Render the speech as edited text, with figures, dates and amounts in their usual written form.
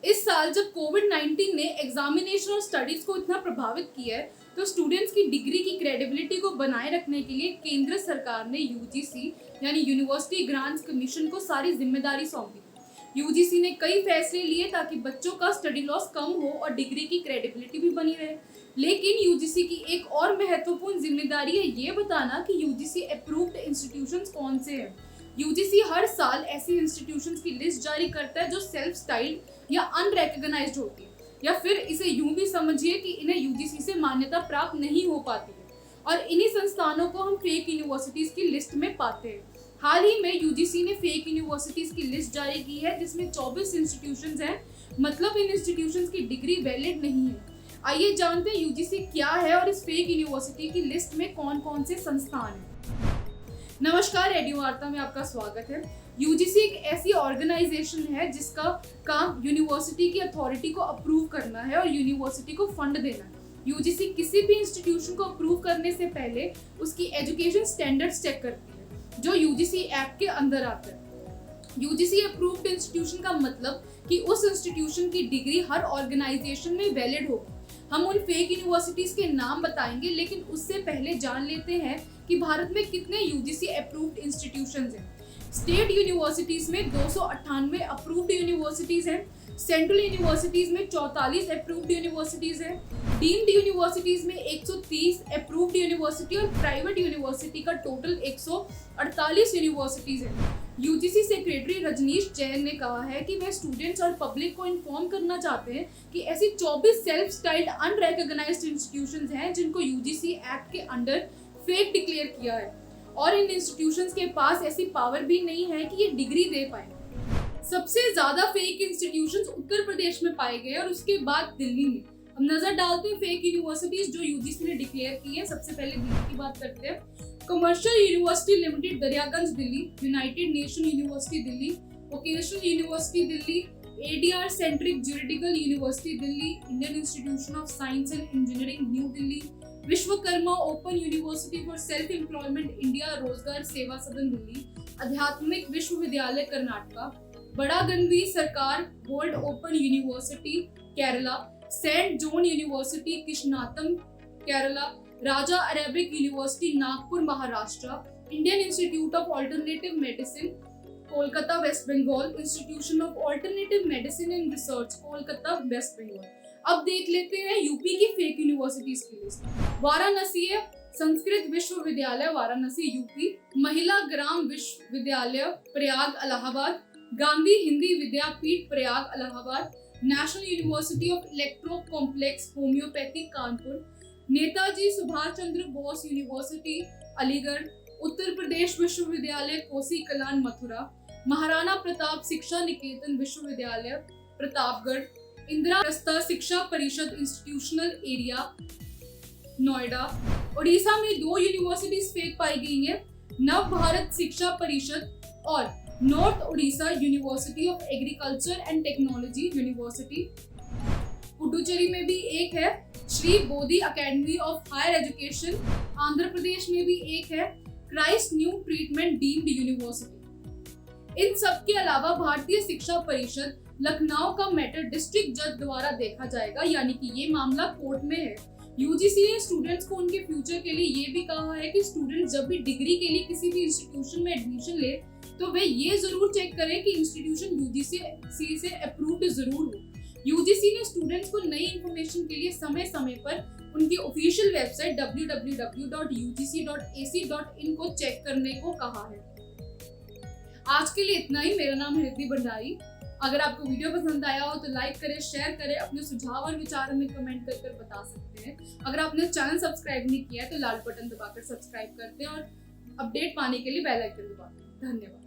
इस साल जब कोविड-19 ने एग्जामिनेशन और स्टडीज को इतना प्रभावित किया है, तो स्टूडेंट्स की डिग्री की क्रेडिबिलिटी को बनाए रखने के लिए केंद्र सरकार ने यूजीसी यानी यूनिवर्सिटी ग्रांट्स कमीशन को सारी जिम्मेदारी सौंपी। यूजीसी ने कई फैसले लिए ताकि बच्चों का स्टडी लॉस कम हो और डिग्री की क्रेडिबिलिटी भी बनी रहे। लेकिन यूजीसी की एक और महत्वपूर्ण जिम्मेदारी है ये बताना कि यूजीसी अप्रूव्ड इंस्टीट्यूशंस कौन से हैं। यूजीसी हर साल ऐसी इंस्टीट्यूशंस की लिस्ट जारी करता है जो सेल्फ स्टाइल्ड या अनरिकॉग्नाइज्ड होती है, या फिर इसे यूं भी समझिए कि इन्हें यूजीसी से मान्यता प्राप्त नहीं हो पाती है, और इन्हीं संस्थानों को हम फेक यूनिवर्सिटीज की लिस्ट में पाते हैं। हाल ही में यूजीसी ने फेक यूनिवर्सिटीज की लिस्ट जारी की है जिसमें 24 इंस्टीट्यूशंस हैं, मतलब इन इंस्टीट्यूशंस की डिग्री वैलिड नहीं है। आइए जानते हैं यूजीसी क्या है और इस फेक यूनिवर्सिटी की लिस्ट में कौन कौन से संस्थान हैं। नमस्कार, रेडियो वार्ता में आपका स्वागत है। यूजीसी एक ऐसी ऑर्गेनाइजेशन है जिसका काम यूनिवर्सिटी की अथॉरिटी को अप्रूव करना है और यूनिवर्सिटी को फंड देना है। यूजीसी किसी भी इंस्टीट्यूशन को अप्रूव करने से पहले उसकी एजुकेशन स्टैंडर्ड्स चेक करती है जो यूजीसी एक्ट के अंदर आता है। यूजीसी अप्रूव्ड इंस्टीट्यूशन का मतलब कि उस इंस्टीट्यूशन की डिग्री हर ऑर्गेनाइजेशन में वैलिड होगी। हम उन फेक यूनिवर्सिटीज के नाम बताएंगे, लेकिन उससे पहले जान लेते हैं कि भारत में कितने यूजीसी अप्रूव्ड इंस्टीट्यूशंस हैं। स्टेट यूनिवर्सिटीज में 298 अप्रूव्ड यूनिवर्सिटीज हैं, सेंट्रल यूनिवर्सिटीज में 44 अप्रूव्ड यूनिवर्सिटीज हैं, डीम्ड यूनिवर्सिटीज में 130 अप्रूव्ड यूनिवर्सिटी और प्राइवेट यूनिवर्सिटी का टोटल 148 यूनिवर्सिटीज हैं। यूजीसी सेक्रेटरी रजनीश जैन ने कहा है कि वह स्टूडेंट्स और पब्लिक को इन्फॉर्म करना चाहते हैं कि ऐसी 24 सेल्फ स्टाइल्ड अनरिकॉग्नाइज्ड इंस्टीट्यूशंस हैं जिनको यूजीसी एक्ट के अंडर फेक डिक्लेयर किया है, और इन इंस्टीट्यूशंस के पास ऐसी पावर भी नहीं है कि ये डिग्री दे पाए। सबसे ज्यादा फेक इंस्टीट्यूशंस उत्तर प्रदेश में पाए गए और उसके बाद दिल्ली में। अब नजर डालते हैं फेक यूनिवर्सिटीज जो यूजीसी ने डिक्लेयर की है। सबसे पहले दिल्ली की बात करते हैं। Commercial university limited Daryaganj Delhi, United nation university Delhi, vocational university Delhi, ADR centric juridical university Delhi, Indian institution of science and engineering new Delhi, Vishwakarma open university for self employment India रोजगार सेवा सदन दिल्ली, आध्यात्मिक विश्वविद्यालय Karnataka, Badaganvi Sarkar gold open university Kerala, saint John university Krishnattam Kerala, Raja Arabic university Nagpur Maharashtra, Indian institute of alternative medicine Kolkata west Bengal, institution of alternative medicine and research Kolkata west Bengal. अब देख लेते हैं UP की फेक यूनिवर्सिटीज की लिस्ट। वाराणसी है Sanskrit Vishwavidyalaya Varanasi UP, Mahila Gram Vishwavidyalaya Prayag Allahabad, Gandhi Hindi Vidyapeeth Prayag Allahabad, national university of electro complex homeopathy Kanpur, Netaji Subhash Chandra Bose university Aligarh, Uttar Pradesh विश्वविद्यालय कोसी कलान मथुरा, महाराणा प्रताप शिक्षा निकेतन विश्वविद्यालय प्रतापगढ़, इंदिरा रस्ता शिक्षा परिषद इंस्टीट्यूशनल एरिया नोएडा। उड़ीसा में 2 यूनिवर्सिटीज फेक पाई गई हैं, नव भारत शिक्षा परिषद और north Orissa university of agriculture and technology university. Puducherry में भी एक है, Shri Bodhi academy of higher education. Andhra Pradesh में भी एक है, Christ new treatment deemed university. इन सब के अलावा भारतीय शिक्षा परिषद लखनऊ का मैटर डिस्ट्रिक्ट जज द्वारा देखा जाएगा, यानी कि ये मामला कोर्ट में है। यूजीसी ने स्टूडेंट्स को उनके फ्यूचर के लिए ये भी कहा है कि स्टूडेंट जब भी डिग्री के लिए किसी भी इंस्टीट्यूशन में एडमिशन ले तो वे ये जरूर चेक करें कि इंस्टीट्यूशन यूजीसी से अप्रूव्ड जरूर हो। यूजीसी ने स्टूडेंट्स को नई इंफॉर्मेशन के लिए समय समय पर उनकी ऑफिशियल वेबसाइट www.ugc.ac.in को चेक करने को कहा है। आज के लिए इतना ही। मेरा नाम है रिद्धि भंडारी। अगर आपको वीडियो पसंद आया हो तो लाइक करें, शेयर करें, अपने सुझाव और विचार हमें कमेंट कर बता सकते हैं। अगर आपने चैनल सब्सक्राइब नहीं किया है तो लाल बटन दबाकर सब्सक्राइब करते हैं और अपडेट पाने के लिए बेल आइकन दबाते हैं। धन्यवाद।